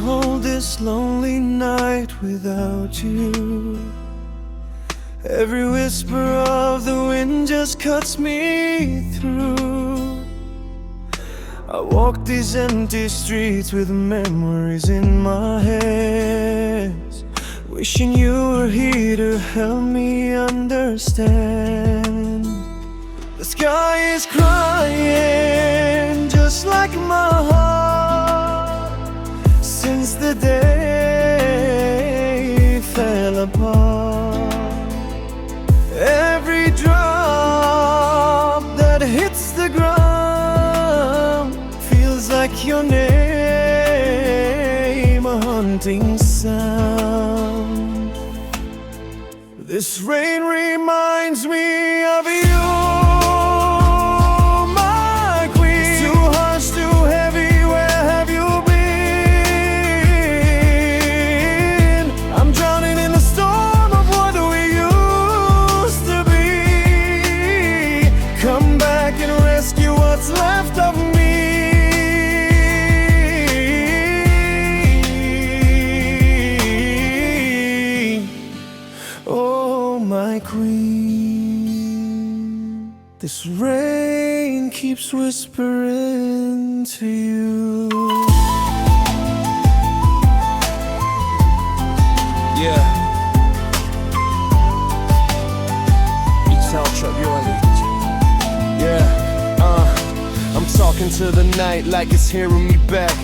hold this lonely night without you. Every whisper of the wind just cuts me through. I walk these empty streets with memories in my head, wishing you were here to help me understand. The sky is crying just like my heart, since the day fell apart. Every drop that hits the ground feels like your name, a haunting sound. This rain reminds me of you. Left of me. Oh, my queen, this rain keeps whispering to you. Yeah. It's how Chuck, you on it. Yeah. I'm talking to the night like it's hearing me back,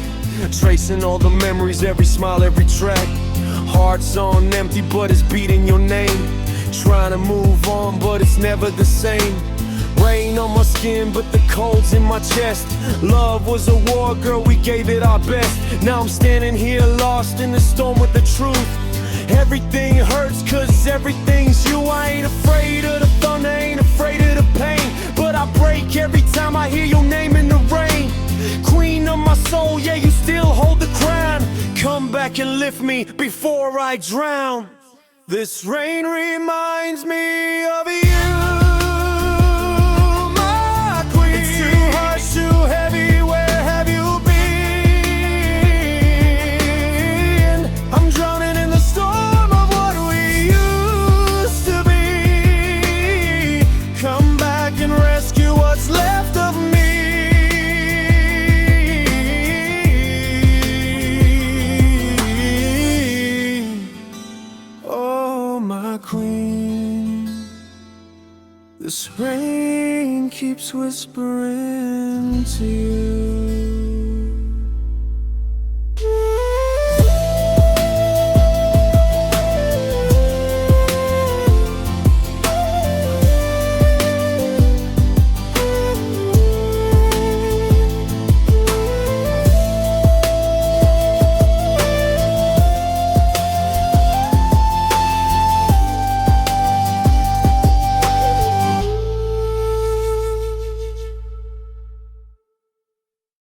tracing all the memories, every smile, every track. Heart's on empty but it's beating your name. Trying to move on but it's never the same. Rain on my skin but the cold's in my chest. Love was a war, girl, we gave it our best. Now I'm standing here lost in the storm with the truth. Everything hurts cause everything's you. I ain't afraid of the thunder, ain't afraid of the pain, but I break every time I hear your name in the rain. Queen of my soul, yeah, you still hold the crown. Come back and lift me before I drown. This rain reminds me of you. Queen, this rain keeps whispering to you.